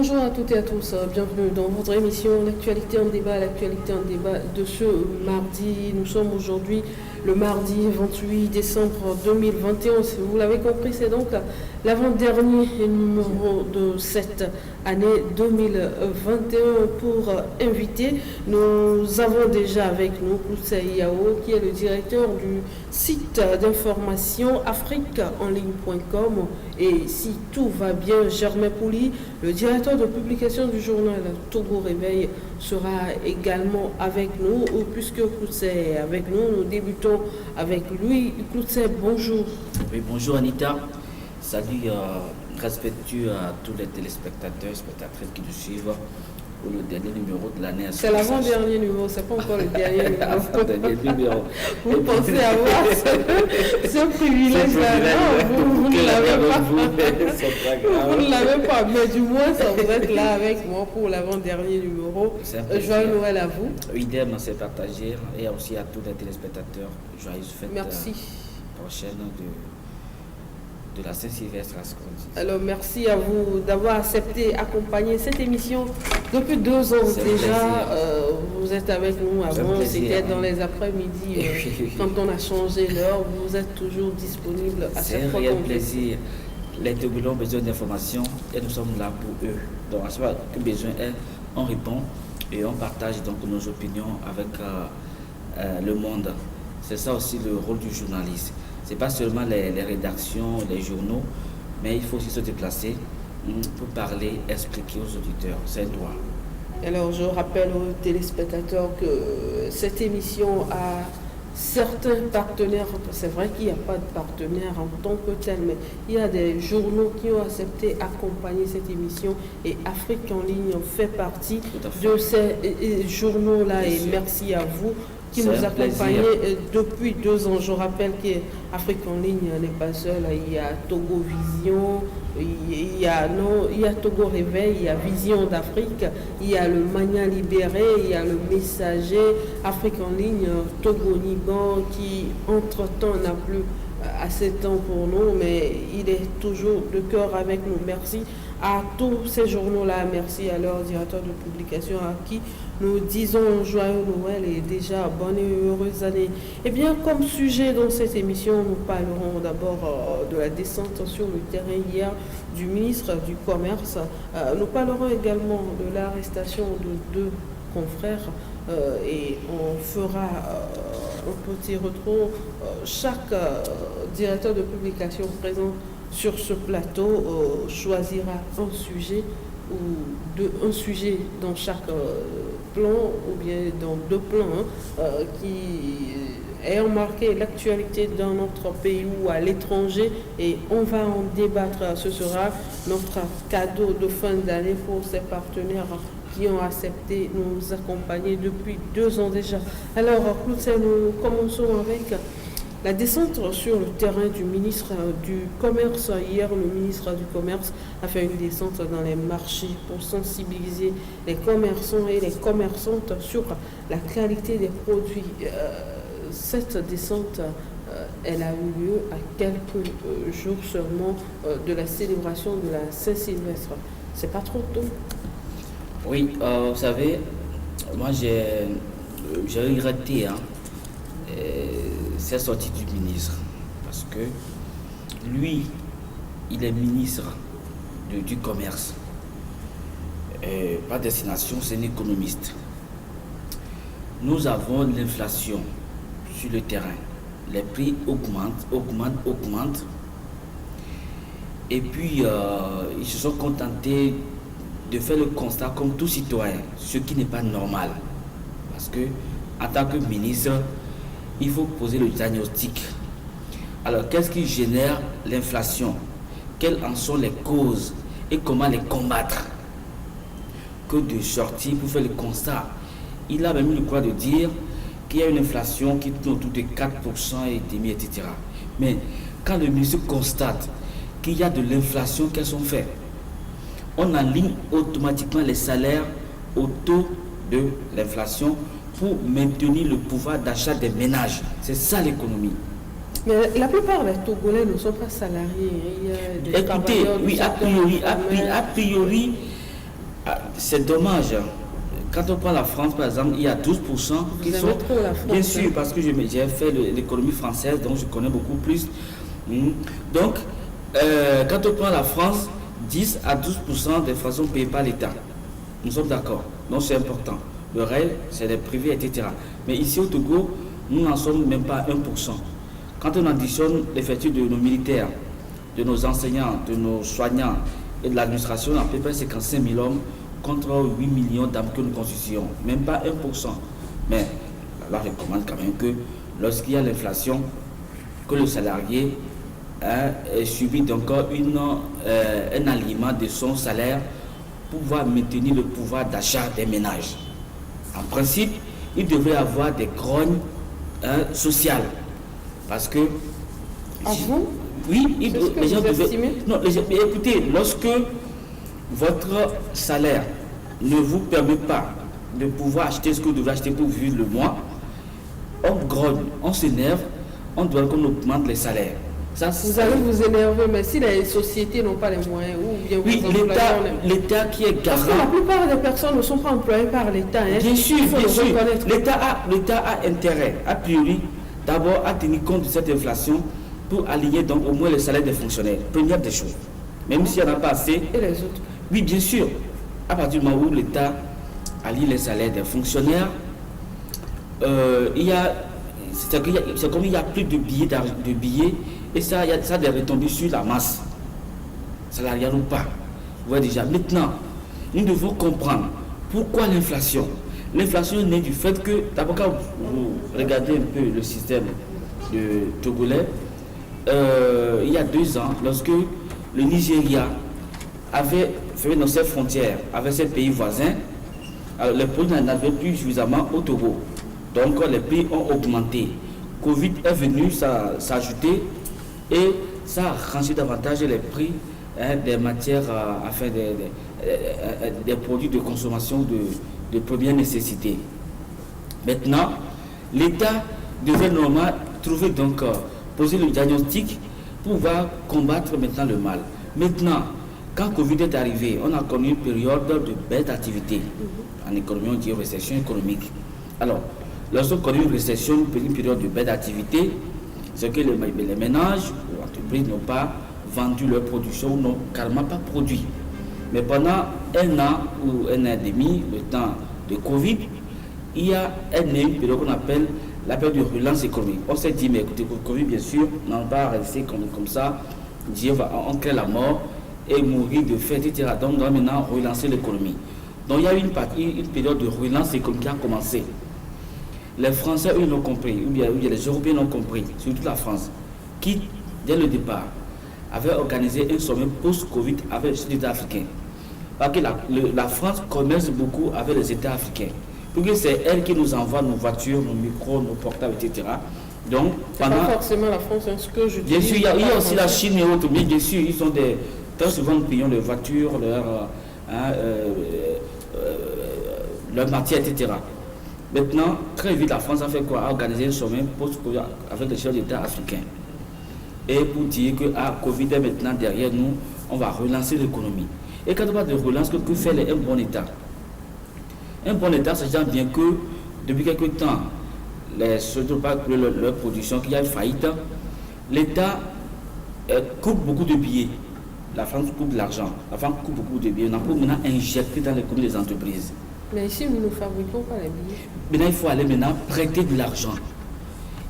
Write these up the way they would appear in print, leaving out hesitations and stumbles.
Bonjour à toutes et à tous, bienvenue dans votre émission L'actualité en débat, de ce mardi. Nous sommes aujourd'hui le mardi 28 décembre 2021. Si vous l'avez compris, c'est donc l'avant-dernier numéro de cette année 2021 pour inviter. Nous avons déjà avec nous Koutsei Yao, qui est le directeur du site d'information afriqueenligne.com, et si tout va bien, Germain Pouli, le directeur de publication du journal Togo Réveil, sera également avec nous, puisque Koutsei est avec nous. Nous débutons avec lui. Koutsei, bonjour. Oui, bonjour Anita. Salut respectueux à tous les téléspectateurs et spectatrices qui nous suivent pour le dernier numéro de l'année. C'est l'avant-dernier numéro, c'est pas encore le dernier numéro. Vous pensez avoir ce privilège-là? Vous ne l'avez pas. Vous ne l'avez pas, mais du moins, ça vous êtes là avec moi pour l'avant-dernier numéro. Joyeux Noël à vous. Idem, c'est partagé, et aussi à tous les téléspectateurs. Joyeuses fêtes. Merci. Prochaine de la Saint-Sylvestre à ce qu'on dit. Alors merci à vous d'avoir accepté accompagner cette émission depuis 2 ans déjà. Vous êtes avec nous avant, c'était dans les après-midi. Quand on a changé l'heure, vous êtes toujours disponible à chaque fois. C'est un réel plaisir. Les Togolais ont besoin d'informations et nous sommes là pour eux. Donc à chaque fois que besoin est, on répond et on partage donc nos opinions avec le monde. C'est ça aussi le rôle du journaliste. Ce n'est pas seulement les rédactions, les journaux, mais il faut aussi se déplacer pour parler, expliquer aux auditeurs. C'est un droit. Alors, je rappelle aux téléspectateurs que cette émission a certains partenaires. C'est vrai qu'il n'y a pas de partenaire en tant que tel, mais il y a des journaux qui ont accepté d'accompagner cette émission, et Afrique en ligne fait partie de ces journaux-là. Et merci à vous qui nous accompagnez depuis 2 ans. Je rappelle qu'Afrique en ligne n'est pas seul. Il y a Togo Vision, il y a Togo Réveil, il y a Vision d'Afrique, il y a le Mania Libéré, il y a le Messager, Afrique en ligne, Togo Niban, qui entre-temps n'a plus assez de temps pour nous, mais il est toujours de cœur avec nous. Merci à tous ces journaux-là, merci à leur directeur de publication à qui nous disons joyeux Noël et déjà bonne et heureuse année. Eh bien, comme sujet dans cette émission, nous parlerons d'abord de la descente sur le terrain hier du ministre du Commerce. Nous parlerons également de l'arrestation de 2 confrères et on fera un petit retour. Chaque directeur de publication présent sur ce plateau choisira un sujet ou un sujet dans chaque plan, ou bien dans 2 plans qui ayant marqué l'actualité dans notre pays ou à l'étranger, et on va en débattre. Ce sera notre cadeau de fin d'année pour ces partenaires qui ont accepté nous accompagner depuis 2 ans déjà. Alors, nous commençons avec la descente sur le terrain du ministre du Commerce. Hier, le ministre du Commerce a fait une descente dans les marchés pour sensibiliser les commerçants et les commerçantes sur la qualité des produits. Cette descente, elle a eu lieu à quelques jours seulement de la célébration de la Saint-Sylvestre. C'est pas trop tôt? Oui, vous savez, moi j'ai regretté cette sortie du ministre, parce que lui, il est ministre du commerce, par destination, c'est un économiste. Nous avons l'inflation sur le terrain, les prix augmentent, et puis ils se sont contentés de faire le constat comme tout citoyen, ce qui n'est pas normal, parce que en tant que ministre, il faut poser le diagnostic. Alors, qu'est-ce qui génère l'inflation? Quelles en sont les causes et comment les combattre? Que de sortir pour faire le constat. Il a même eu le courage de dire qu'il y a une inflation qui tourne autour de 4% et demi, etc. Mais quand le ministre constate qu'il y a de l'inflation, qu'elles sont faites? On aligne automatiquement les salaires au taux de l'inflation pour maintenir le pouvoir d'achat des ménages. C'est ça l'économie. Mais la plupart des Togolais ne sont pas salariés. Écoutez, oui, a priori, C'est dommage. Quand on prend la France, par exemple, il y a 12% qui sont... Trop la France, bien sûr, parce que j'ai fait l'économie française, donc je connais beaucoup plus. Donc, quand on prend la France, 10 à 12% des façons payées par l'État. Nous sommes d'accord. Donc, c'est important. Le reste, c'est les privés, etc. Mais ici, au Togo, nous n'en sommes même pas à 1%. Quand on additionne l'effectif de nos militaires, de nos enseignants, de nos soignants et de l'administration, à peu près 55 000 hommes contre 8 millions d'âmes que nous constituons. Même pas 1%. Mais alors, je recommande quand même que lorsqu'il y a l'inflation, que le salarié subit donc un alignement de son salaire pour pouvoir maintenir le pouvoir d'achat des ménages. En principe, il devrait y avoir des grognes sociales. Parce que... Ah bon? Oui, les gens devaient... Non, écoutez, lorsque votre salaire ne vous permet pas de pouvoir acheter ce que vous devez acheter pour vivre le mois, on grogne, on s'énerve, on doit qu'on augmente les salaires. Ça, vous allez vous énerver, mais si les sociétés n'ont pas les moyens, ou bien oui, l'État qui est garant. Parce que la plupart des personnes ne sont pas employées par l'État. Bien sûr, bien sûr. L'État a intérêt, a priori, d'abord à tenir compte de cette inflation pour aligner donc au moins les salaires des fonctionnaires. Première des choses. Même s'il n'y en a pas assez. Et les autres? Oui, bien sûr. À partir du moment où l'État allie les salaires des fonctionnaires, c'est comme il n'y a plus de billets, et ça a des retombées sur la masse, salariale ou pas. Vous voyez déjà. Maintenant, nous devons comprendre pourquoi l'inflation. L'inflation est née du fait que, d'abord, quand vous regardez un peu le système togolais, il y a 2 ans, lorsque le Nigeria avait fait dans ses frontières avec ses pays voisins, alors les produits n'avaient plus suffisamment au Togo. Donc les prix ont augmenté. Covid est venu s'ajouter et ça a rangé davantage les prix des matières, des produits de consommation de première nécessité. Maintenant, l'État devait normalement trouver donc, poser le diagnostic pour pouvoir combattre maintenant le mal. Maintenant, quand Covid est arrivé, on a connu une période de baisse d'activité. En économie, on dit récession économique. Alors, lorsqu'on connaît une récession, une période de baisse d'activité, c'est que les ménages ou entreprises n'ont pas vendu leur production, n'ont carrément pas produit. Mais pendant 1 an ou 1 an et demi, le temps de Covid, il y a une période qu'on appelle la période de relance économique. On s'est dit, mais écoutez, Covid, bien sûr, on n'a pas resté comme ça, Dieu va en créer la mort et mourir de faim, etc. Donc, on doit maintenant relancer l'économie. Donc, il y a eu une période de relance économique qui a commencé. Les Français, eux, l'ont compris, ou bien les Européens l'ont compris, surtout la France, qui, dès le départ, avait organisé un sommet post-Covid avec les États africains. Parce que la France commerce beaucoup avec les États africains. Parce que c'est elle qui nous envoie nos voitures, nos micros, nos portables, etc. Donc, pas forcément la France, ce que je dis. Bien sûr, il y a aussi la Chine et autres, mais bien sûr, ils sont très souvent nous payons leurs voitures, leurs matières, etc. Maintenant, très vite, la France a fait quoi? A organisé un sommet post-Covid avec les chefs d'État africains. Et pour dire que Covid est maintenant derrière nous, on va relancer l'économie. Et quand on parle de relance, que fait un bon État? Un bon État, c'est bien que depuis quelque temps, surtout pas que leur production, qu'il y a une faillite, l'État coupe beaucoup de billets. La France coupe de l'argent. La France coupe beaucoup de billets. On a pour maintenant injecter dans l'économie des entreprises. Mais ici, nous ne fabriquons pas les billets. Maintenant, il faut aller prêter de l'argent.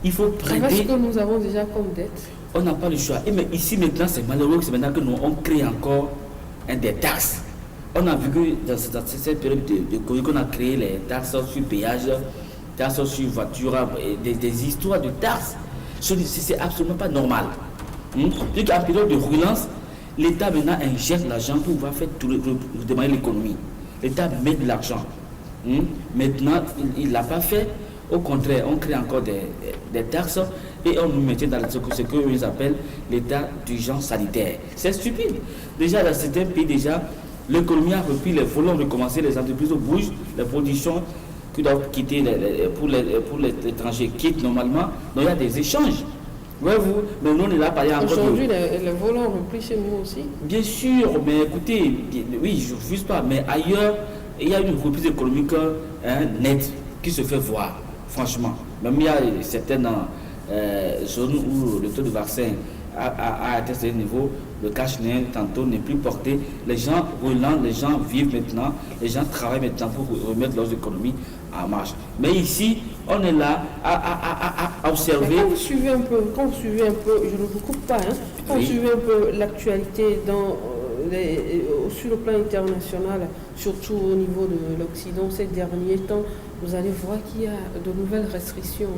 Il faut prêter. Parce que nous avons déjà comme dette. On n'a pas le choix. Et mais ici, maintenant, c'est malheureux. C'est maintenant que nous, on crée encore des taxes. On a vu que dans cette période de Covid, qu'on a créé les taxes sur péage, taxes sur voiture, des histoires de taxes. C'est absolument pas normal. Puis qu'en période de relance, l'État maintenant injecte l'argent pour pouvoir faire redémarrer l'économie. L'État met de l'argent. Maintenant, il ne l'a pas fait. Au contraire, on crée encore des taxes et on nous mettait dans ce qu'ils appellent l'état d'urgence sanitaire. C'est stupide. Déjà, dans certains pays, l'économie a repris les volants, recommencer, les entreprises bougent, les productions qui doivent quitter pour les étrangers quittent normalement. Donc, il y a des échanges. Voyez-vous, mais nous, on est là parler encore Aujourd'hui, les volants remplissent chez nous aussi. Bien sûr, mais écoutez, oui, je ne refuse pas, mais ailleurs, il y a une reprise économique nette qui se fait voir, franchement. Même il y a certaines zones où le taux de vaccin a atteint ce niveau, le cash-net tantôt n'est plus porté. Les gens relancent, les gens vivent maintenant, les gens travaillent maintenant pour remettre leurs économies en marche. Mais ici, on est là à observer. Mais quand vous suivez un peu, je ne vous coupe pas, hein, quand vous suivez un peu l'actualité sur le plan international, surtout au niveau de l'Occident ces derniers temps, vous allez voir qu'il y a de nouvelles restrictions.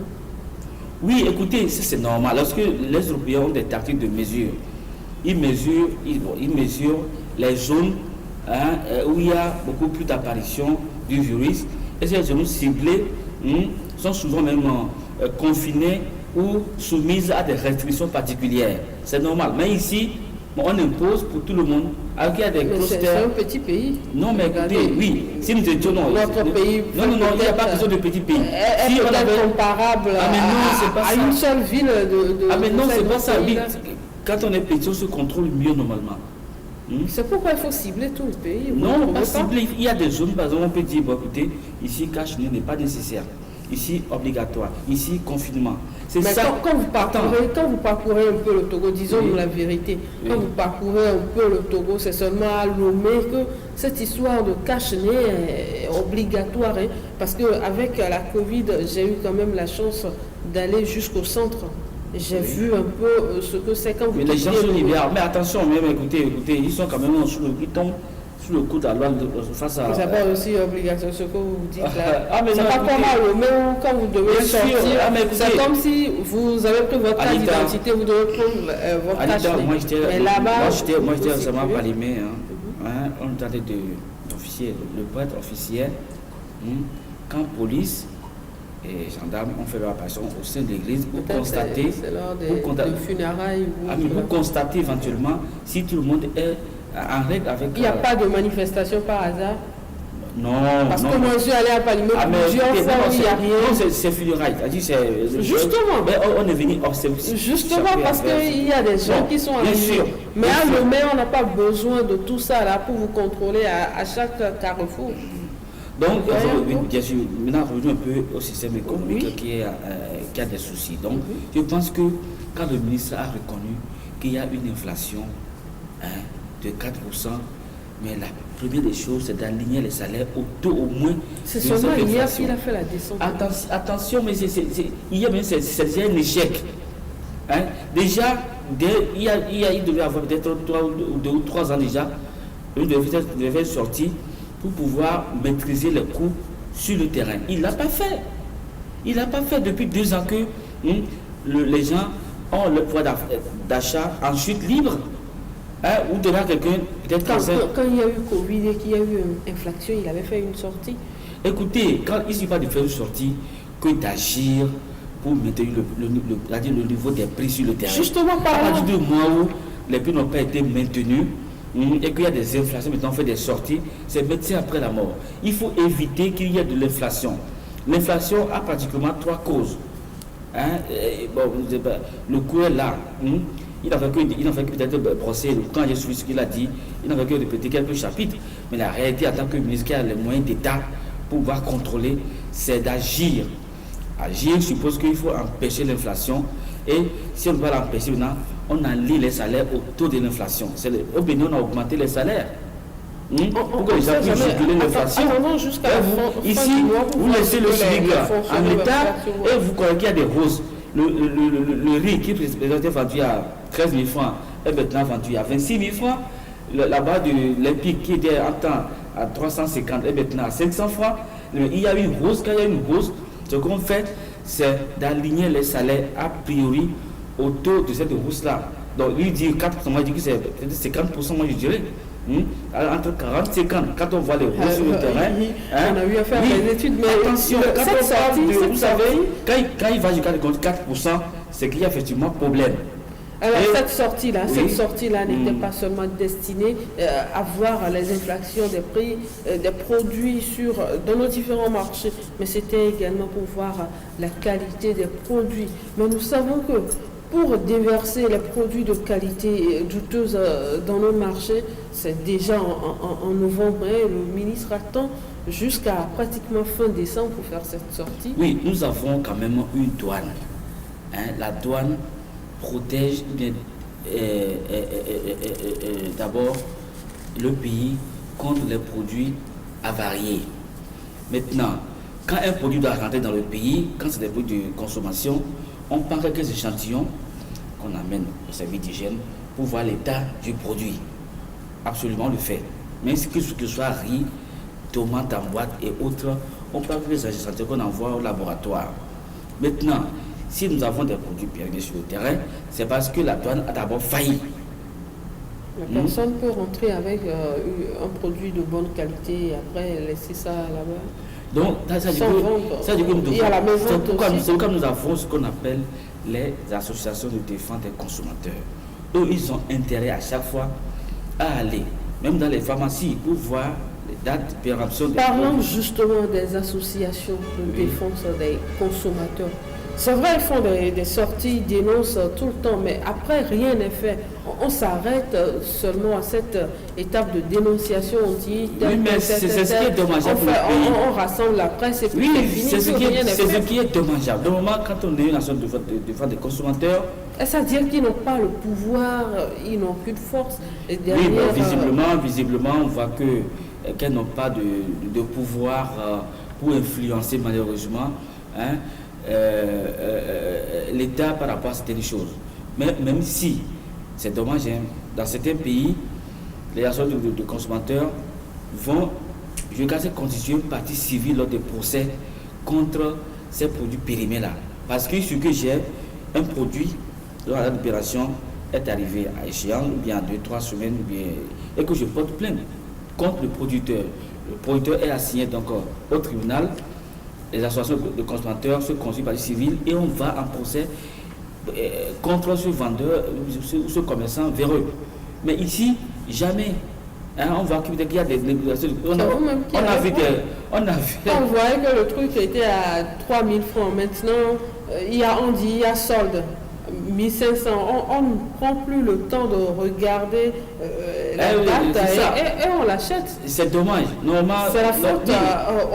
Oui, écoutez, ça c'est normal. Lorsque les Européens ont des tactiques de mesure, ils mesurent les zones où il y a beaucoup plus d'apparition du virus. Et ces zones ciblées sont souvent même confinées ou soumises à des restrictions particulières. C'est normal. Mais ici, on impose pour tout le monde. Alors qu'il y a des clusters. C'est un petit pays. Non, mais écoutez, oui, si nous étions notre pays. Non, il n'y a pas besoin de petit pays. Si on avait comparable à une seule ville de ah, mais non, c'est pas ça. Oui. Quand on est petit, on se contrôle mieux normalement. C'est pourquoi il faut cibler tout le pays. Non, pas cibler. Il y a des zones, par exemple, on peut dire, bon, écoutez, ici, cache-nez n'est pas nécessaire. Ici, obligatoire. Ici, confinement. Mais ça. Quand vous parcourez un peu le Togo, disons-nous la vérité, quand vous parcourez un peu le Togo, c'est seulement à Lomé que cette histoire de cache-nez est obligatoire. Hein, parce qu'avec la Covid, j'ai eu quand même la chance d'aller jusqu'au centre. J'ai vu un peu ce que c'est quand vous... Mais les gens sont libéraux. Mais attention, même écoutez, ils sont quand même ils tombent sous le coup de la loi face à... C'est pas aussi obligation ce que vous dites là. Ah, mais c'est pas comme à Lomé où quand vous devez sortir, c'est comme si vous avez pris votre carte d'identité, vous devez prendre votre carte. Moi j'étais récemment à Palimé, on entendait d'officiers, le prêtre officiel, quand police et gendarmes ont fait leur apparition au sein de l'église pour constater, pour constater éventuellement si tout le monde est en règle avec... Il n'y a pas de manifestation par hasard? Non. Parce que moi je suis allé à Palimé plusieurs fois où il n'y a rien. Non, c'est funérailles. Justement. Mais on est venu observer. Justement parce qu'il y a des gens qui sont arrivés. Mais à Lomé, on n'a pas besoin de tout ça là pour vous contrôler à chaque carrefour. Donc, bien sûr, maintenant revenons un peu au système économique qui a des soucis. Donc, je pense que quand le ministre a reconnu qu'il y a une inflation de 4%, mais la première des choses, c'est d'aligner les salaires au taux au moins. C'est seulement hier qu'il a fait la descente. Attention, mais c'est déjà un échec. Déjà, il devait avoir peut-être 2 ou 3 ans déjà, il devait sortir pour pouvoir maîtriser les coûts sur le terrain. Il ne l'a pas fait. Il n'a pas fait depuis 2 ans que les gens ont le pouvoir d'achat ensuite libre. Ou donner à quelqu'un peut-être quand il y a eu Covid et qu'il y a eu une inflation, il avait fait une sortie. Écoutez, il ne suffit pas de faire une sortie que d'agir pour maintenir le niveau des prix sur le terrain. Justement, à partir du moment où les prix n'ont pas été maintenus, et qu'il y a des inflations, maintenant on fait des sorties, c'est médecin après la mort. Il faut éviter qu'il y ait de l'inflation. L'inflation a pratiquement 3 causes. Le coût est là. Il n'a fait que peut-être brosser, quand j'ai suivi ce qu'il a dit, il n'a fait que répéter quelques chapitres. Mais la réalité, en tant que ministre qui a les moyens d'État pour pouvoir contrôler, c'est d'agir. Agir suppose qu'il faut empêcher l'inflation. Et si on ne peut pas l'empêcher maintenant, on aligne les salaires au taux de l'inflation. Au Bénin, on a augmenté les salaires. Pour que les gens puissent juguler l'inflation. Ici, vous laissez le SMIC en l'état et vous croyez qu'il y a des hausses. Le riz qui était vendu à 13 000 francs est maintenant vendu à 26 000 francs. La barre de l'Olympique qui était en temps à 350 est maintenant à 500 francs. Il y a une hausse. Quand il y a une hausse, ce qu'on fait, c'est d'aligner les salaires a priori au taux de cette hausse-là. Donc, lui dit 4%, moi je dis que c'est 50%, moi je dirais. Entre 40 et 50, quand on voit les hausses sur le terrain, on a eu à faire des études, mais attention, quand on parle de, vous savez, quand il va jusqu'à 4%, c'est qu'il y a effectivement problème. Alors cette sortie-là n'était pas seulement destinée à voir les inflations des prix des produits dans nos différents marchés, mais c'était également pour voir la qualité des produits. Mais nous savons que pour déverser les produits de qualité douteuse dans nos marchés, c'est déjà en novembre. Le ministre attend jusqu'à pratiquement fin décembre pour faire cette sortie. Oui, nous avons quand même une douane. La douane protège d'abord le pays contre les produits avariés. Maintenant, quand un produit doit rentrer dans le pays, quand c'est des produits de consommation, on prend quelques échantillons qu'on amène au service d'hygiène pour voir l'état du produit. Absolument, on le fait. Même ce que ce soit riz, tomates en boîte et autres, on prend quelques échantillons qu'on envoie au laboratoire. Maintenant, si nous avons des produits périmés sur le terrain, c'est parce que la douane a d'abord failli. La personne peut rentrer avec un produit de bonne qualité et après laisser ça là-bas. Donc, ça dit que nous devons. C'est pourquoi nous avons ce qu'on appelle les associations de défense des consommateurs. Eux, ils ont intérêt à chaque fois à aller, même dans les pharmacies, pour voir les dates de péremption des Parlons produits. justement des associations de défense des consommateurs. C'est vrai, ils font des sorties, ils dénoncent tout le temps, mais après, rien n'est fait. On s'arrête seulement à cette étape de dénonciation. On dit... Oui, mais c'est ce qui est dommageable pour le pays. On rassemble la presse et puis Oui, fini, c'est ce qui est dommageable. Au moment quand on est une nation de défense des consommateurs... Est-ce à dire qu'ils n'ont pas le pouvoir, ils n'ont qu'une force et derrière, oui, visiblement, on voit qu'elles n'ont pas de pouvoir pour influencer malheureusement l'État par rapport à certaines choses. Mais même si, c'est dommage, dans certains pays, les associations de consommateurs vont jusqu'à se constituer une partie civile lors des procès contre ces produits périmés-là. Parce que ce que j'ai, un produit dont la date d'opération est arrivé à échéance, ou bien 2-3 semaines, ou bien, et que je porte plainte contre le producteur. Le producteur est assigné donc au tribunal. Les associations de consommateurs se constituent partie civile et on va en procès contre ce vendeur ou ce commerçant véreux. Mais ici, jamais. On voit qu'il y a des négociations. On voyait que le truc était à 3000 francs. Maintenant, on dit il y a solde. 1500, on ne prend plus le temps de regarder la date et on l'achète. C'est dommage. C'est la faute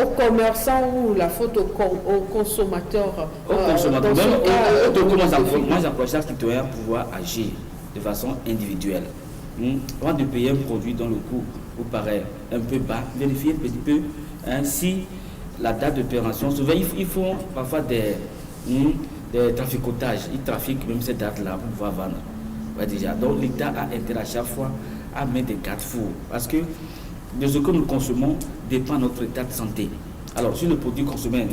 aux commerçants ou la faute aux consommateurs. Aux consommateurs. Moi, j'encourage chaque citoyen à pouvoir agir de façon individuelle. Avant de payer un produit dont le coût vous paraît un peu bas, vérifiez un petit peu si la date de péremption. Souvent, ils font parfois des traficotages. Ils trafiquent même ces dates-là pour pouvoir vendre. Ouais, déjà. Donc l'État a intérêt à chaque fois à mettre des garde-fous. Parce que de ce que nous consommons dépend de notre état de santé. Alors si le produit consommé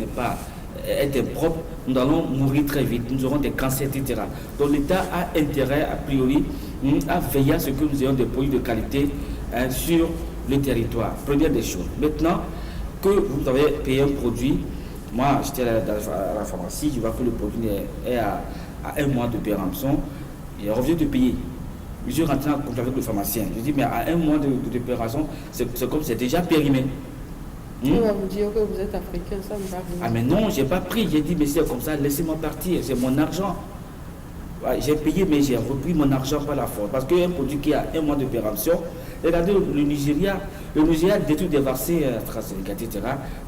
est impropre, nous allons mourir très vite. Nous aurons des cancers, etc. Donc l'État a intérêt, a priori, à veiller à ce que nous ayons des produits de qualité sur le territoire. Première des choses. Maintenant que vous avez payé un produit, moi, j'étais à la pharmacie, je vois que le produit est à 1 mois de péremption, et on revient de payer. Je suis rentré en contact avec le pharmacien. Je dis, mais à 1 mois de péremption, c'est comme c'est déjà périmé. On va vous dire que vous êtes africain, ça ne va pas. Ah, mais non, je n'ai pas pris. J'ai dit, mais c'est comme ça, laissez-moi partir, c'est mon argent. Ouais, j'ai payé, mais j'ai repris mon argent par la force. Parce qu'un produit qui a 1 mois de péremption, regardez le Nigeria détruit des vaccins AstraZeneca, etc.,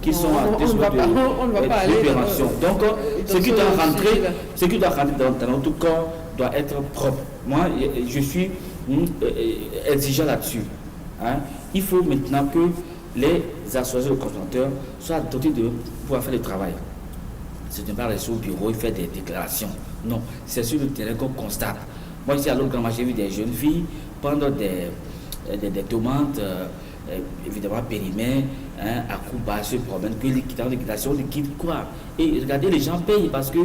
qui sont à 2 mois de péremption. Donc, ce qui doit rentrer dans notre corps doit être propre. Moi, je suis exigeant là-dessus. Il faut maintenant que les associations de consommateurs soient dotés de pouvoir faire le travail. Ce n'est pas rester au bureau et faire des déclarations. Non, c'est sur le terrain qu'on constate. Moi, ici à l'autre grand, j'ai vu des jeunes filles prendre des tomates, évidemment périmées, à coup bas, se promènent, que dans l'équitation, liquide quoi. Et regardez, les gens payent parce que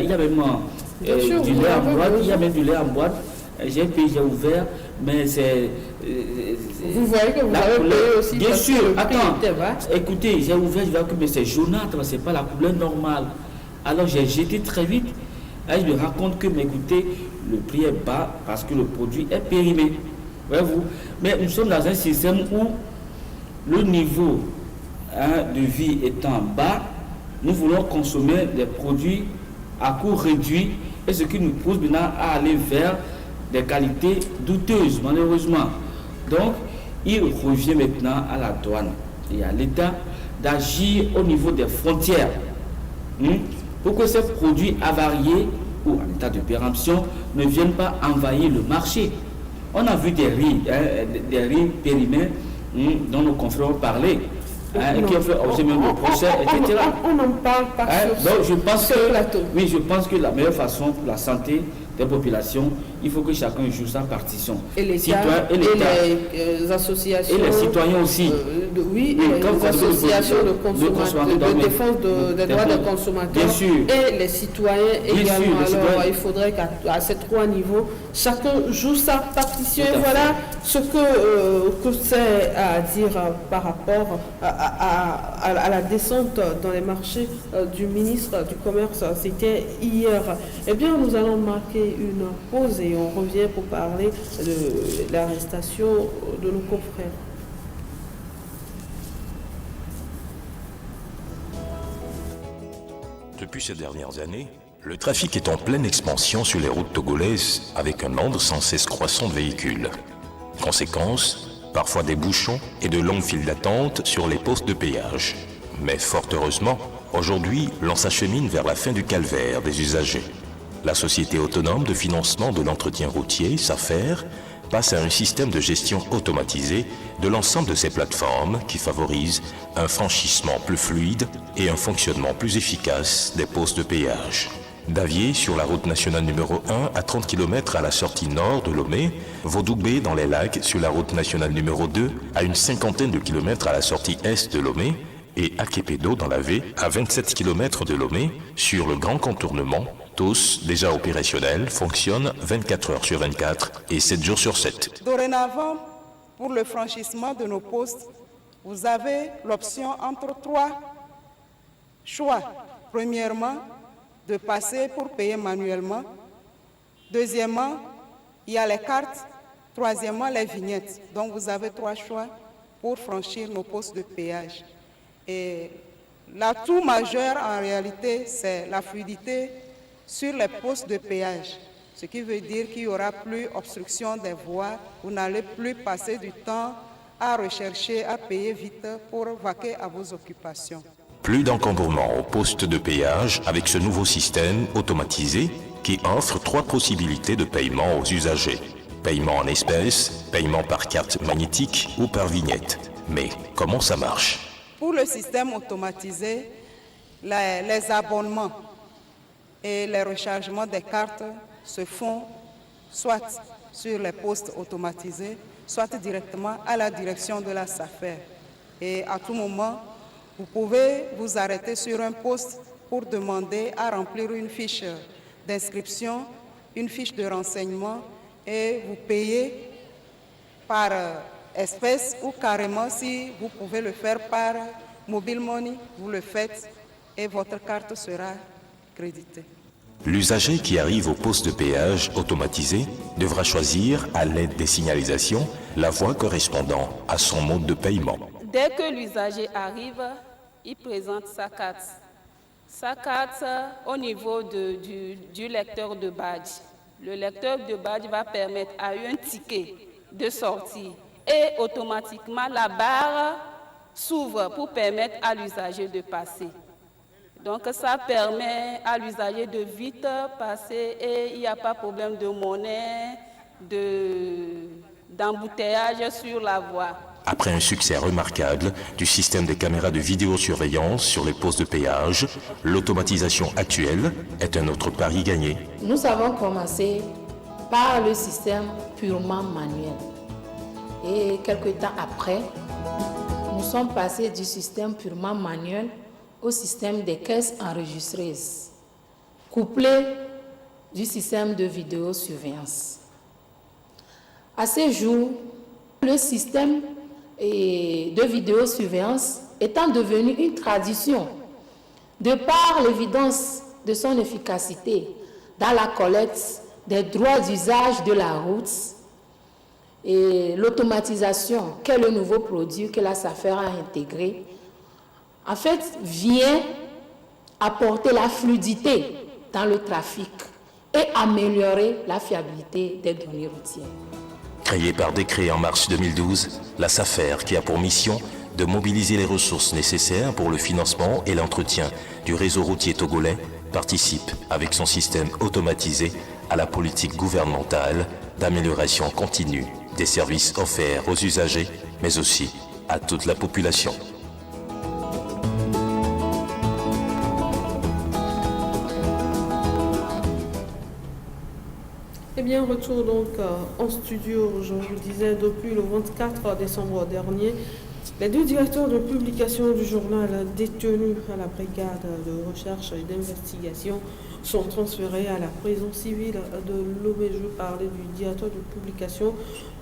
il y a même du lait en boîte, il y a même du lait en boîte. J'ai payé, j'ai ouvert, mais c'est... vous voyez que vous avez payé aussi. Bien sûr, attends, écoutez, j'ai ouvert, je vois que c'est jaunâtre, c'est pas la couleur normale. Alors j'ai jeté très vite, et je me rends compte que, mais écoutez, le prix est bas parce que le produit est périmé. Voyez-vous? Mais nous sommes dans un système où le niveau de vie étant bas, nous voulons consommer des produits à coût réduit et ce qui nous pousse maintenant à aller vers des qualités douteuses, malheureusement. Donc, il revient maintenant à la douane et à l'État d'agir au niveau des frontières pour que ces produits avariés ou en état de péremption ne viennent pas envahir le marché. On a vu des riz périmés dont nos confrères ont parlé. Qui ont fait objet même de procès, etc. On n'en parle pas donc je pense sur ce plateau. Oui, je pense que la meilleure façon pour la santé des populations, il faut que chacun joue sa partition. Et l'État, et les associations. Et les citoyens aussi. Oui, les associations de consommateurs, de défense des droits des consommateurs. Bien sûr. Et les citoyens également. Alors, il faudrait qu'à ces trois niveaux, chacun joue sa partition. Et voilà ce que c'est à dire par rapport à la descente dans les marchés du ministre du Commerce. C'était hier. Eh bien, nous allons marquer une pause et on revient pour parler de l'arrestation de nos confrères. Depuis ces dernières années, le trafic est en pleine expansion sur les routes togolaises avec un nombre sans cesse croissant de véhicules. Conséquence, parfois des bouchons et de longues files d'attente sur les postes de péage. Mais fort heureusement, aujourd'hui, l'on s'achemine vers la fin du calvaire des usagers. La Société autonome de financement de l'entretien routier, SAFER, passe à un système de gestion automatisé de l'ensemble de ces plateformes qui favorise un franchissement plus fluide et un fonctionnement plus efficace des postes de péage. Davier, sur la route nationale numéro 1, à 30 km à la sortie nord de Lomé, Vaudoubé dans les lacs sur la route nationale numéro 2, à une cinquantaine de kilomètres à la sortie est de Lomé, et Akepedo dans la V, à 27 km de Lomé, sur le grand contournement, tous déjà opérationnels, fonctionnent 24 heures sur 24 et 7 jours sur 7. Dorénavant, pour le franchissement de nos postes, vous avez l'option entre trois choix. Premièrement, de passer pour payer manuellement. Deuxièmement, il y a les cartes. Troisièmement, les vignettes. Donc, vous avez trois choix pour franchir nos postes de péage. Et l'atout majeur, en réalité, c'est la fluidité sur les postes de péage. Ce qui veut dire qu'il n'y aura plus obstruction des voies. Vous n'allez plus passer du temps à rechercher, à payer vite pour vaquer à vos occupations. Plus d'encombrement au poste de péage avec ce nouveau système automatisé qui offre trois possibilités de paiement aux usagers. Paiement en espèces, paiement par carte magnétique ou par vignette. Mais comment ça marche? Pour le système automatisé, les abonnements et les rechargements des cartes se font soit sur les postes automatisés, soit directement à la direction de la SAFER. Et à tout moment, vous pouvez vous arrêter sur un poste pour demander à remplir une fiche d'inscription, une fiche de renseignement et vous payez par espèce ou carrément, si vous pouvez le faire par mobile money, vous le faites et votre carte sera créditée. L'usager qui arrive au poste de péage automatisé devra choisir, à l'aide des signalisations, la voie correspondant à son mode de paiement. Dès que l'usager arrive, il présente sa carte. Sa carte au niveau du lecteur de badge. Le lecteur de badge va permettre à un ticket de sortir et automatiquement la barre s'ouvre pour permettre à l'usager de passer. Donc ça permet à l'usager de vite passer et il n'y a pas de problème de monnaie, d'embouteillage sur la voie. Après un succès remarquable du système de caméras de vidéosurveillance sur les postes de péage, l'automatisation actuelle est un autre pari gagné. Nous avons commencé par le système purement manuel. Et quelques temps après, nous sommes passés du système purement manuel au système des caisses enregistreuses, couplé du système de vidéosurveillance. À ce jour, le système de vidéosurveillance étant devenu une tradition, de par l'évidence de son efficacité dans la collecte des droits d'usage de la route et l'automatisation, qu'est le nouveau produit que la SAFER a intégré, en fait, vient apporter la fluidité dans le trafic et améliorer la fiabilité des données routières. Créée par décret en mars 2012, la SAFER, qui a pour mission de mobiliser les ressources nécessaires pour le financement et l'entretien du réseau routier togolais, participe avec son système automatisé à la politique gouvernementale d'amélioration continue des services offerts aux usagers, mais aussi à toute la population. Eh bien, retour donc en studio, je vous disais, depuis le 24 décembre dernier, les deux directeurs de publication du journal détenus à la brigade de recherche et d'investigation sont transférés à la prison civile de Lomé. Je parlais du directeur de publication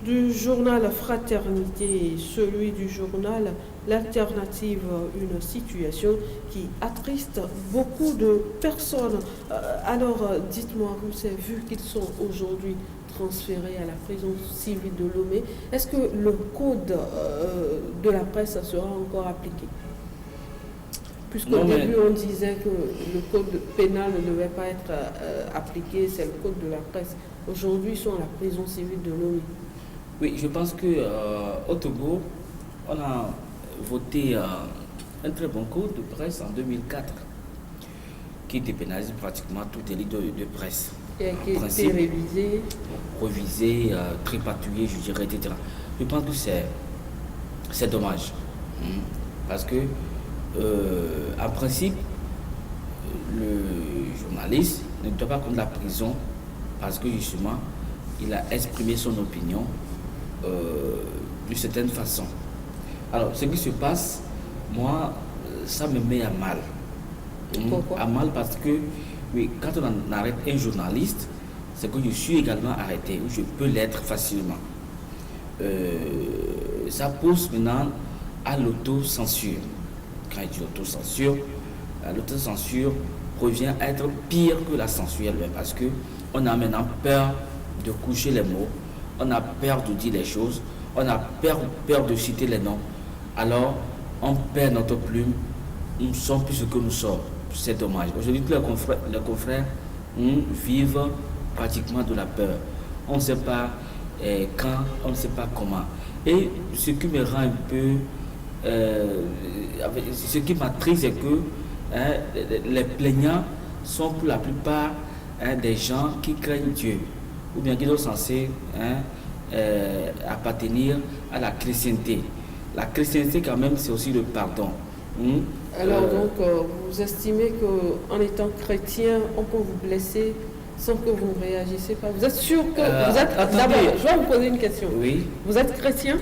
du journal Fraternité et celui du journal L'Alternative, une situation qui attriste beaucoup de personnes. Alors, dites-moi, vous avez vu qu'ils sont aujourd'hui transférés à la prison civile de Lomé. Est-ce que le code de la presse sera encore appliqué? Puisqu'au début, on disait que le code pénal ne devait pas être appliqué, c'est le code de la presse. Aujourd'hui, ils sont à la prison civile de Lomé. Oui, je pense qu'au Togo, on a voté un très bon code de presse en 2004 qui dépénalise pratiquement tout délit de presse. Et qui a été révisé. Revisé, tripatouillé, je dirais, etc. Je pense que c'est dommage. Parce que, en principe, le journaliste ne doit pas prendre la prison parce que justement, il a exprimé son opinion d'une certaine façon. Alors, ce qui se passe, moi, ça me met à mal. Pourquoi? À mal parce que, oui, quand on arrête un journaliste, c'est que je suis également arrêté, ou je peux l'être facilement. Ça pousse maintenant à l'autocensure. Quand je dis autocensure, l'autocensure revient à être pire que la censure elle-même, parce qu'on a maintenant peur de coucher les mots, on a peur de dire les choses, on a peur de citer les noms. Alors, on perd notre plume, nous ne sommes plus ce que nous sommes. C'est dommage. Aujourd'hui, tous les confrères vivent pratiquement de la peur. On ne sait pas quand, on ne sait pas comment. Et ce qui me rend un peu... ce qui m'attriste, c'est que les plaignants sont pour la plupart des gens qui craignent Dieu, ou bien qui sont censés appartenir à la chrétienté. La chrétienté, quand même, c'est aussi le pardon. Alors, donc, vous estimez qu'en étant chrétien, on peut vous blesser sans que vous ne réagissez pas? Vous êtes sûr que vous êtes... D'abord, je vais vous poser une question. Oui. Vous êtes chrétien?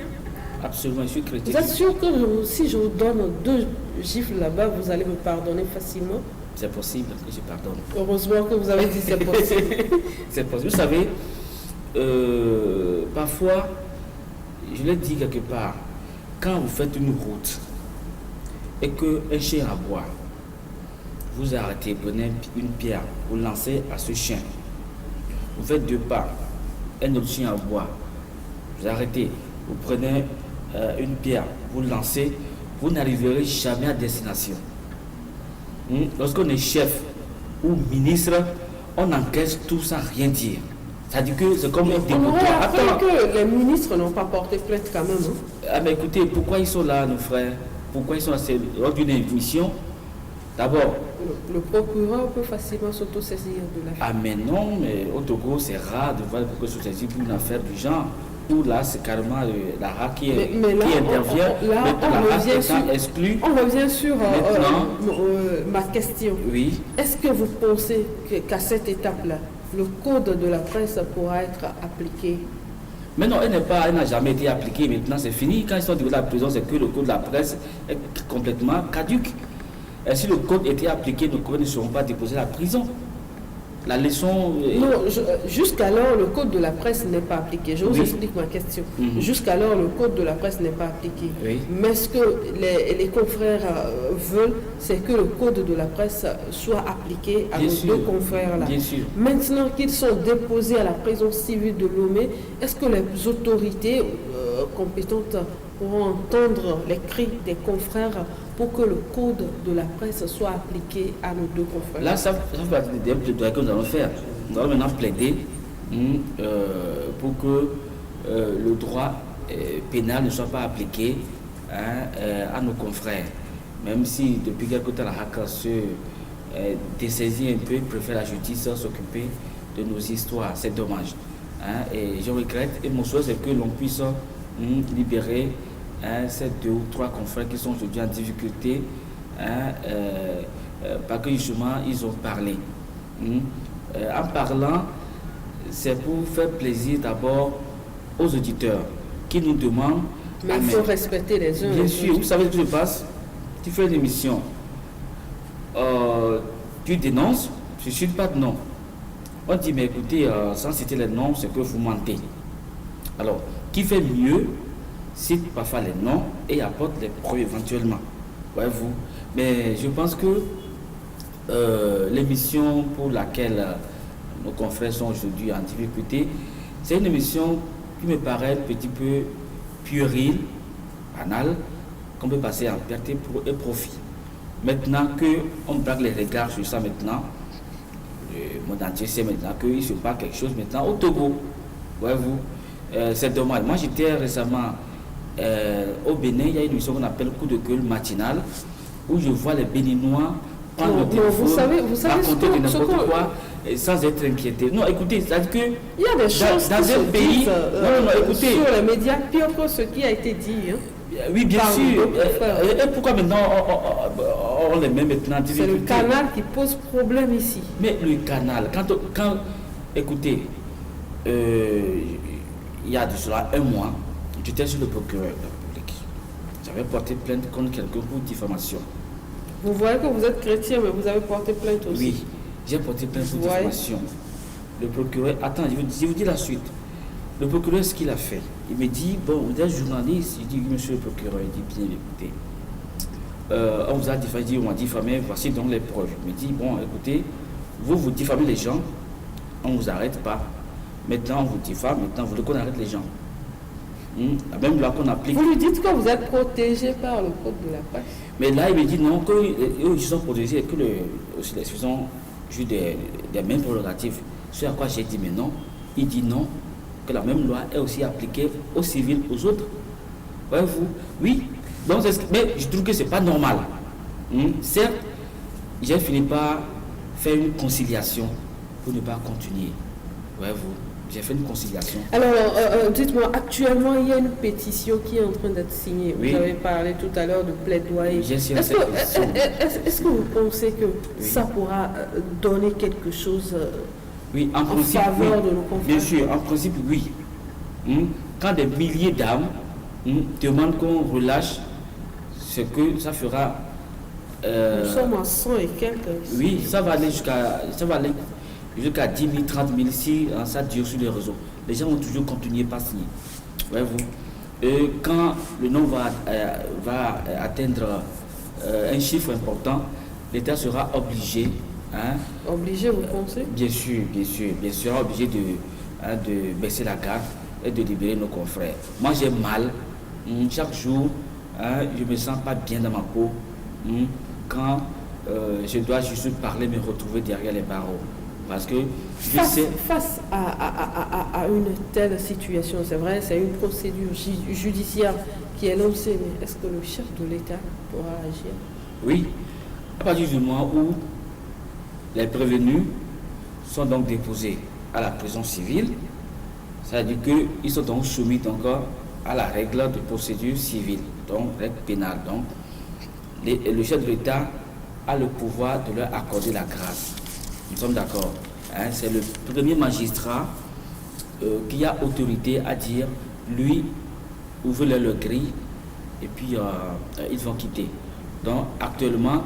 Absolument, je suis chrétien. Vous êtes sûr que si je vous donne 2 gifles là-bas, vous allez me pardonner facilement? C'est possible que je pardonne. Heureusement que vous avez dit c'est possible. C'est possible. Vous savez, parfois, je l'ai dit quelque part, quand vous faites une route et qu'un chien aboie, vous arrêtez, prenez une pierre, vous lancez à ce chien. Vous faites 2 pas, un autre chien aboie, vous arrêtez, vous prenez une pierre, vous lancez, vous n'arriverez jamais à destination. Lorsqu'on est chef ou ministre, on encaisse tout sans rien dire. C'est-à-dire que c'est comme un dépotoir. Attends que les ministres n'ont pas porté plainte quand même. Ah mais écoutez, pourquoi ils sont là, nos frères? Pourquoi ils sont là? C'est lors d'une émission. D'abord... Le procureur peut facilement s'autosaisir de l'affaire. Ah mais non, mais au Togo, c'est rare de voir le procureur s'autosaisir pour une affaire du genre. Où là, c'est carrément la RAC qui intervient. On revient sur ma question. Oui. Est-ce que vous pensez qu'à cette étape-là, le code de la presse pourra être appliqué? Mais non, elle n'a jamais été appliquée. Maintenant, c'est fini. Quand ils sont de la prison, c'est que le code de la presse est complètement caduque. Et si le code était appliqué, nos collègues ne seront pas déposés à la prison. La leçon... Non, jusqu'alors, le code de la presse n'est pas appliqué. Je vous explique ma question. Jusqu'alors, le code de la presse n'est pas appliqué. Oui. Mais ce que les confrères veulent, c'est que le code de la presse soit appliqué à nos 2 confrères-là. Bien sûr. Maintenant qu'ils sont déposés à la prison civile de Lomé, est-ce que les autorités compétentes pourront entendre les cris des confrères pour que le code de la presse soit appliqué à nos 2 confrères? Là, ça fait partie des plaidoyers que nous allons faire. nous allons maintenant plaider pour que le droit pénal ne soit pas appliqué à nos confrères. Même si depuis quelque temps la HACA se dessaisit un peu, préfère la justice s'occuper de nos histoires. C'est dommage. Et je regrette, et mon souhait c'est que l'on puisse libérer ces 2 ou 3 confrères qui sont aujourd'hui en difficulté parce que justement ils ont parlé. En parlant, c'est pour faire plaisir d'abord aux auditeurs qui nous demandent. Mais il faut respecter les uns. Bien sûr, vous savez ce qui se passe. Tu fais une émission, tu dénonces, je ne suis pas de nom. On dit, mais écoutez, sans citer les noms, c'est que vous mentez. Alors, qui fait mieux, cite parfois les noms et apporte les preuves éventuellement. Voyez-vous. Mais je pense que l'émission pour laquelle nos confrères sont aujourd'hui en difficulté, c'est une émission qui me paraît un petit peu puérile, banale, qu'on peut passer en perte et profit. Maintenant qu'on braque les regards sur ça maintenant, le monde entier sait maintenant qu'il se passe quelque chose maintenant au Togo. Voyez-vous, c'est dommage. Moi j'étais récemment au Bénin, il y a une émission qu'on appelle Coup de gueule matinal, où je vois les Béninois prendre le téléphone, raconter de n'importe quoi, sans être inquiétés. Non, écoutez, c'est-à-dire que il y a des choses dans un pays, écoutez, sur les médias, pire que ce qui a été dit. Oui, bien sûr. Et pourquoi maintenant on les met maintenant en difficulté? C'est le canal qui pose problème ici. Mais le canal, quand écoutez, il y a de cela un mois, j'étais sur le procureur de la République. J'avais porté plainte contre quelqu'un pour diffamation. Vous voyez que vous êtes chrétien, mais vous avez porté plainte aussi. Oui, j'ai porté plainte pour diffamation. Le procureur, attends, je vous dis la suite. Le procureur, ce qu'il a fait, il me dit, bon, vous êtes journaliste, il dit, monsieur le procureur, il dit, bien, écoutez, on vous a diffamé, on m'a diffamé, voici donc les preuves. Il me dit, bon, écoutez, vous diffamez les gens, on ne vous arrête pas. Maintenant, on vous diffame, maintenant, vous voulez qu'on arrête les gens. La même loi qu'on applique. Vous lui dites que vous êtes protégé par le code de la presse. Mais là, il me dit non, qu'eux, ils sont protégés et que aussi les citoyens jouent des mêmes prérogatives. Ce à quoi j'ai dit, mais non. Il dit non, que la même loi est aussi appliquée aux civils, aux autres. Voyez-vous? Oui. Donc, mais je trouve que ce n'est pas normal. Certes, j'ai fini par faire une conciliation pour ne pas continuer. Voyez-vous? J'ai fait une conciliation. Alors, dites-moi, actuellement, il y a une pétition qui est en train d'être signée. Oui. Vous avez parlé tout à l'heure de plaidoyer. Est-ce que vous pensez que ça pourra donner quelque chose oui, en principe, faveur de nos confrères? Bien sûr, en principe, oui. Quand des milliers d'âmes demandent qu'on relâche, ce que ça fera... Nous sommes à 100 et quelques. Oui, ça va aller jusqu'à 10 000, 30 000 si ça dure sur les réseaux. Les gens vont toujours continuer par signer. Voyez-vous. Et quand le nombre va atteindre un chiffre important, l'État sera obligé. Obligé, vous pensez? Bien sûr, sera obligé de baisser la garde et de libérer nos confrères. Moi j'ai mal. Chaque jour, je ne me sens pas bien dans ma peau. Quand je dois juste parler, me retrouver derrière les barreaux. Parce que face à une telle situation, c'est vrai, c'est une procédure judiciaire qui est lancée, mais est-ce que le chef de l'État pourra agir? Oui, à partir du moment où les prévenus sont donc déposés à la prison civile, ça veut dire qu'ils sont donc soumis encore à la règle de procédure civile, donc règle pénale. Donc, le chef de l'État a le pouvoir de leur accorder la grâce. Nous sommes d'accord. C'est le premier magistrat qui a autorité à dire, lui, ouvrez-leur le grille et puis ils vont quitter. Donc actuellement,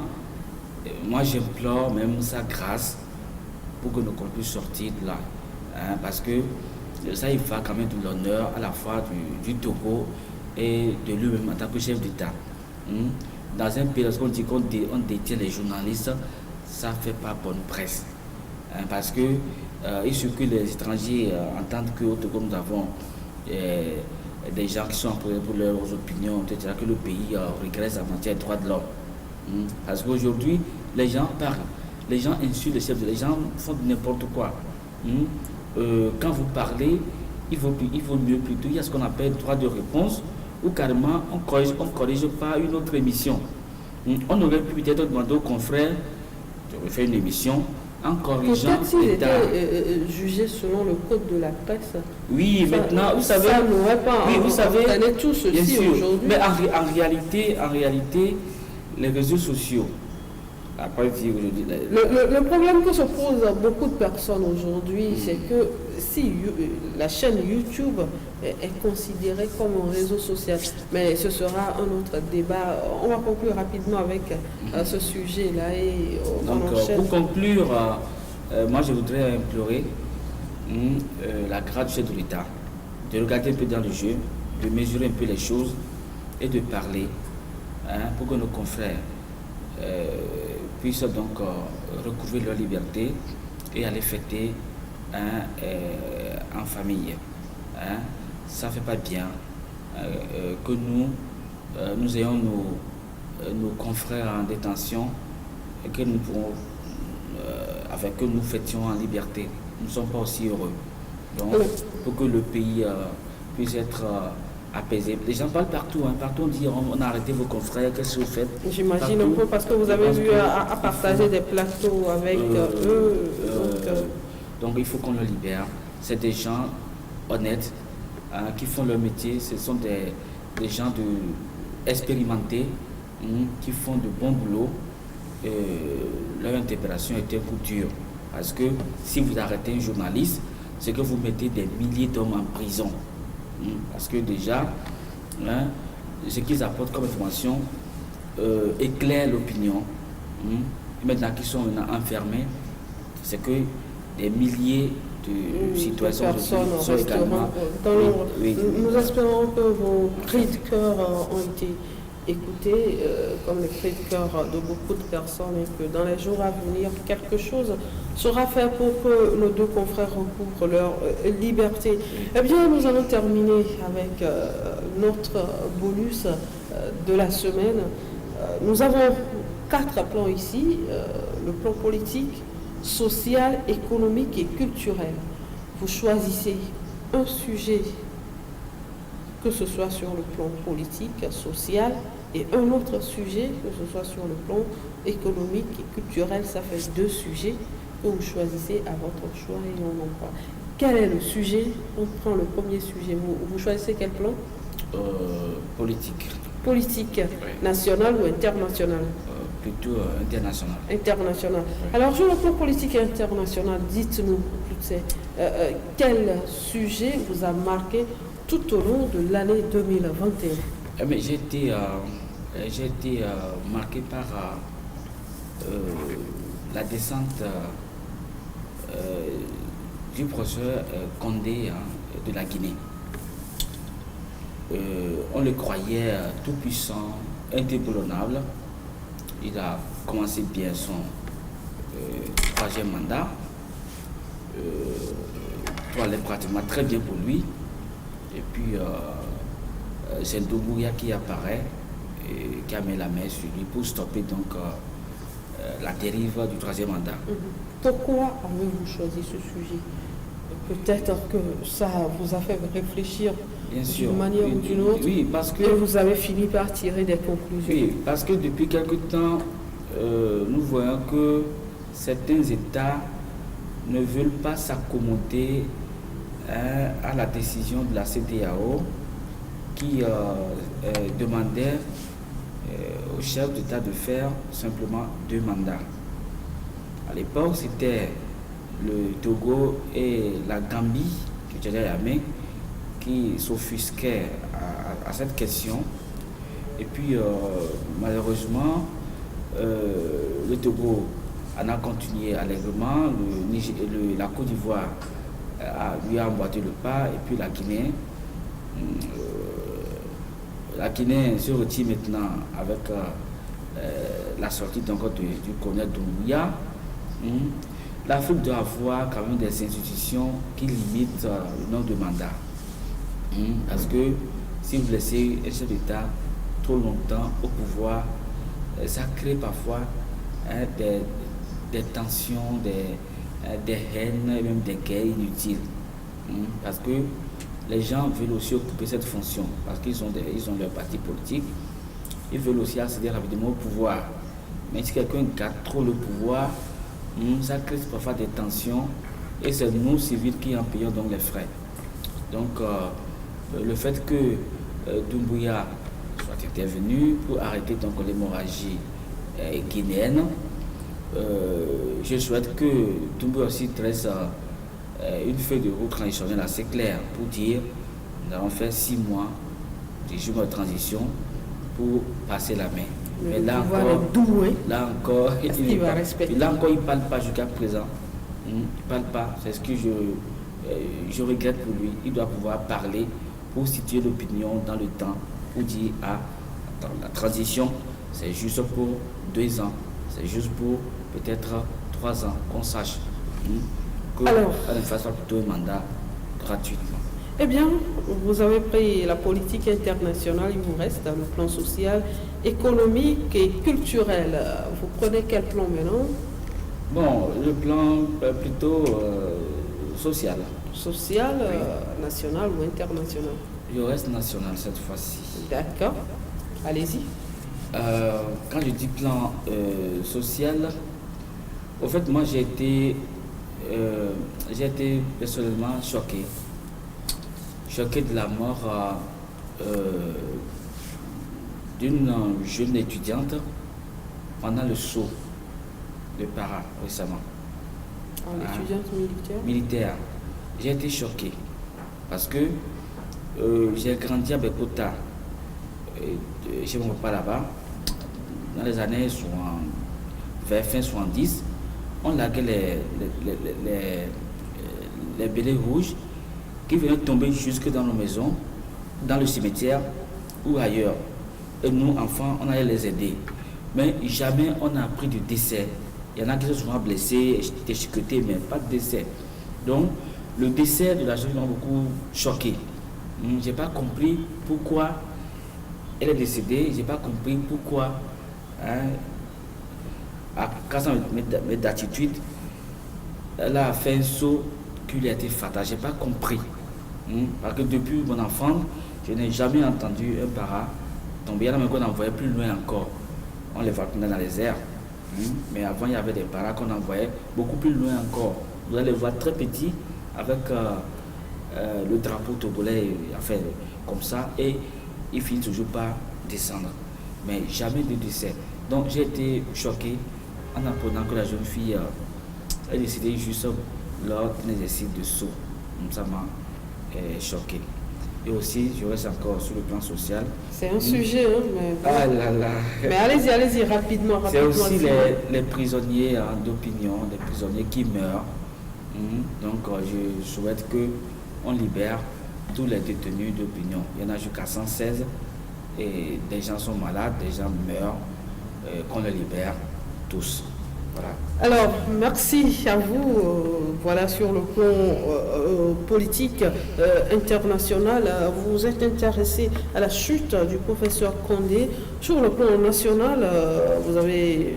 moi j'implore même sa grâce pour que nous puissions sortir de là. Parce que ça, il va quand même de l'honneur à la fois du Togo et de lui-même en tant que chef d'État. Dans un pays, lorsqu'on dit qu'on détient les journalistes, ça ne fait pas bonne presse. Parce que il suffit que les étrangers entendent qu'au Togo nous avons des gens qui sont employés pour leurs opinions, etc., que le pays régresse en matière de droits de l'homme. Parce qu'aujourd'hui, les gens parlent, les gens insultent les chefs, les gens font n'importe quoi. Quand vous parlez, il vaut mieux plutôt, il y a ce qu'on appelle droit de réponse, ou carrément on corrige pas une autre émission. On aurait pu peut-être demander aux confrères de refaire une émission en corrigeant. Peut-être s'il était jugé selon le code de la presse. Oui, ça, maintenant, vous savez. Ça n'aurait pas. Oui, vous savez. On connaît tout ceci aujourd'hui. Mais en réalité, les réseaux sociaux. Après, le problème que se posent beaucoup de personnes aujourd'hui, c'est que si la chaîne YouTube est considérée comme un réseau social, mais ce sera un autre débat. On va conclure rapidement avec ce sujet-là et on enchaîne. Pour conclure, moi je voudrais implorer la grâce du chef de l'État de regarder un peu dans le jeu, de mesurer un peu les choses et de parler pour que nos confrères puissent donc recouvrir leur liberté et aller fêter en famille. Ça ne fait pas bien que nous ayons nos confrères en détention et que nous pourrons, avec eux, nous fêtions en liberté. Nous ne sommes pas aussi heureux. Donc, pour que le pays puisse être apaisé. Les gens parlent partout, partout on dit on a arrêté vos confrères, qu'est-ce que vous faites? J'imagine un peu parce que vous avez eu à partager des plateaux avec eux. Donc il faut qu'on le libère. C'est des gens honnêtes qui font leur métier, ce sont des gens expérimentés qui font de bons boulots. Leur interpellation était un coup dur parce que si vous arrêtez un journaliste, c'est que vous mettez des milliers d'hommes en prison. Parce que déjà, ce qu'ils apportent comme information éclaire l'opinion. Maintenant qu'ils sont enfermés, c'est que des milliers de citoyens sont également dans l'ombre. Nous espérons que vos cris de cœur ont été écoutés, comme les cris de cœur de beaucoup de personnes, et que dans les jours à venir, quelque chose sera fait pour que nos deux confrères recouvrent leur liberté. Eh bien, nous allons terminer avec notre bonus de la semaine. Nous avons 4 plans ici, le plan politique, social, économique et culturel. Vous choisissez un sujet, que ce soit sur le plan politique, social, et un autre sujet, que ce soit sur le plan économique et culturel. Ça fait 2 sujets que vous choisissez à votre choix et on en parle. Quel est le sujet? On prend le premier sujet. Vous choisissez quel plan? Politique. Politique, oui. Nationale ou internationale? Plutôt international. International. Oui. Alors, sur le plan politique et international, dites-nous, quel sujet vous a marqué tout au long de l'année 2021? Mais j'ai été marqué par la descente du professeur Condé de la Guinée. On le croyait tout puissant, indéboulonnable. Il a commencé bien son 3e mandat. Tout allait pratiquement très bien pour lui. Et puis, c'est Doumbouya qui apparaît et qui a mis la main sur lui pour stopper donc la dérive du 3e mandat. Pourquoi avez-vous choisi ce sujet? Peut-être que ça vous a fait réfléchir d'une manière ou d'une autre. Oui, parce que... Et vous avez fini par tirer des conclusions. Oui, parce que depuis quelque temps, nous voyons que certains États ne veulent pas s'accommoder à la décision de la CEDEAO qui demandait au chef d'État de faire simplement 2 mandats. À l'époque, c'était le Togo et la Gambie, qui s'offusquaient à cette question. Et puis, malheureusement, le Togo en a continué allègrement, la Côte d'Ivoire lui a emboîté le pas, et puis la Guinée se retire maintenant avec la sortie donc du colonel Doumbouya. L'Afrique doit avoir quand même des institutions qui limitent le nombre de mandats. Parce que si vous laissez un chef d'État trop longtemps au pouvoir, ça crée parfois des tensions, des haines et même des guerres inutiles. Parce que les gens veulent aussi occuper cette fonction, parce qu'ils ont leur parti politique, ils veulent aussi accéder rapidement au pouvoir. Mais si quelqu'un garde trop le pouvoir, ça crée parfois des tensions, et c'est nous, civils, qui en payons donc les frais. Donc, le fait que Doumbouya soit intervenu pour arrêter donc l'hémorragie guinéenne, je souhaite que Doumbouya aussi dresse une feuille de route transitionnelle assez claire pour dire nous allons faire 6 mois de régime de transition pour passer la main. Mais là encore, il ne parle pas jusqu'à présent. Il ne parle pas, c'est ce que je regrette pour lui. Il doit pouvoir parler pour situer l'opinion dans le temps, pour dire la transition, c'est juste pour 2 ans, c'est juste pour peut-être 3 ans, qu'on sache qu'on ne fasse pas plutôt un mandat gratuitement. Eh bien, vous avez pris la politique internationale, il vous reste le plan social, économique et culturel. Vous prenez quel plan maintenant? Bon, le plan plutôt social. Social, oui. National ou international? Je reste national cette fois-ci. D'accord, allez-y. Quand je dis plan social, au fait, moi j'ai été personnellement choqué de la mort d'une jeune étudiante pendant le saut de para récemment. L'étudiante militaire. J'ai été choqué parce que j'ai grandi à Bekota, chez mon papa là-bas, dans les années vers fin 70, on laguait les bélets rouges qui venaient tomber jusque dans nos maisons, dans le cimetière ou ailleurs. Et nous, enfants, on allait les aider. Mais jamais on n'a pris de décès. Il y en a qui sont souvent blessés, déchiquetés, mais pas de décès. Donc, le décès de la jeune m'a beaucoup choqué. Je n'ai pas compris pourquoi elle est décédée. Je n'ai pas compris pourquoi, à 400 mètres d'altitude, elle a fait un saut qui lui a été fatal. Je n'ai pas compris. Parce que depuis mon enfance, je n'ai jamais entendu un para tomber. Il y en a même qu'on envoyait plus loin encore. On les voit dans les airs. Mais avant, il y avait des paras qu'on envoyait beaucoup plus loin encore. Vous allez les voir très petits avec le drapeau togolais, enfin, comme ça, et il finit toujours par descendre. Mais jamais de décès. Donc j'ai été choqué en apprenant que la jeune fille est décédée juste lors d'un exercice de saut. Ça m'a choqué. Et aussi, je reste encore sur le plan social. C'est un sujet, mais... Ah là là. Mais allez-y, rapidement. C'est aussi les prisonniers d'opinion, les prisonniers qui meurent. Donc, je souhaite qu'on libère tous les détenus d'opinion. Il y en a jusqu'à 116 et des gens sont malades, des gens meurent, qu'on les libère tous. Voilà. Alors, merci à vous. Voilà, sur le plan politique international, vous vous êtes intéressé à la chute du professeur Condé. Sur le plan national, vous avez,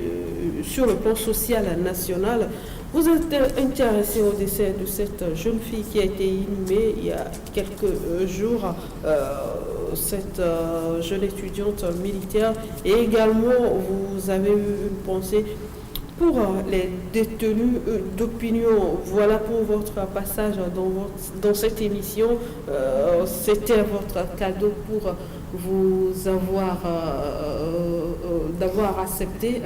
sur le plan social national, vous êtes intéressé au décès de cette jeune fille qui a été inhumée il y a quelques jours, cette jeune étudiante militaire. Et également, vous avez eu une pensée pour les détenus d'opinion. Voilà pour votre passage dans cette émission. C'était votre cadeau pour vous d'avoir accepté,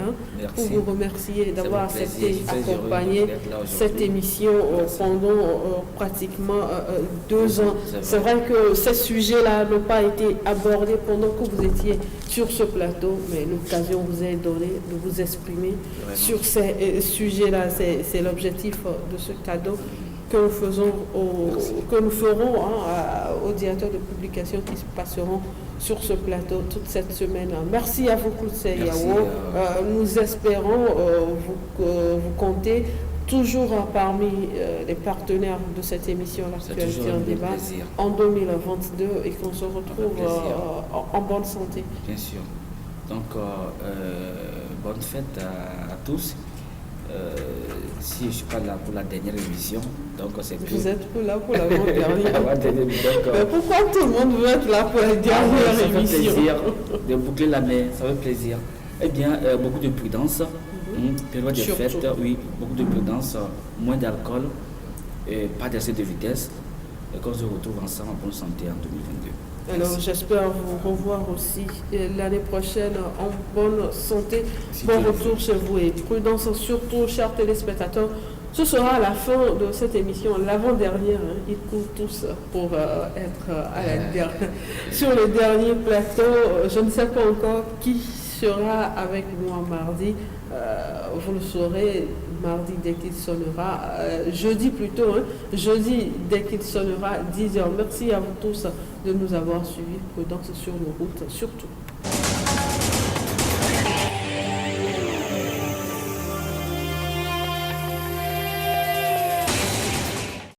pour vous remercier d'avoir accepté accompagner cette émission pendant pratiquement 2 ans. C'est vrai que ces sujets-là n'ont pas été abordés pendant que vous étiez sur ce plateau, mais l'occasion vous est donnée de vous exprimer sur ces sujets-là. C'est l'objectif de ce cadeau que nous ferons aux directeurs de publication qui se passeront sur ce plateau toute cette semaine. Merci à vous, Koulsé Yawo. Nous espérons vous compter toujours parmi les partenaires de cette émission, l'actualité en débat, en 2022, et qu'on se retrouve en bonne santé. Bien sûr. Donc, bonne fête à tous. si je ne suis pas là pour la dernière émission, donc c'est que... Vous êtes là pour l'avant-dernière. Mais pourquoi tout le monde veut être là pour la dernière émission? Ça fait plaisir de boucler l'année, ça fait plaisir. Eh bien, beaucoup de prudence, période de fête, oui, beaucoup de prudence, moins d'alcool, pas d'excès de vitesse, et qu'on se retrouve ensemble en bonne santé en 2022. Alors j'espère vous revoir aussi l'année prochaine en bonne santé. Bon retour chez vous et prudence surtout, chers téléspectateurs. Ce sera à la fin de cette émission, l'avant-dernière. Ils courent tous pour être à la dernière. Sur le dernier plateau, je ne sais pas encore qui sera avec moi mardi. Vous le saurez mardi dès qu'il sonnera, jeudi plutôt, jeudi dès qu'il sonnera 10h. Merci à vous tous de nous avoir suivis. Prudence sur nos routes surtout.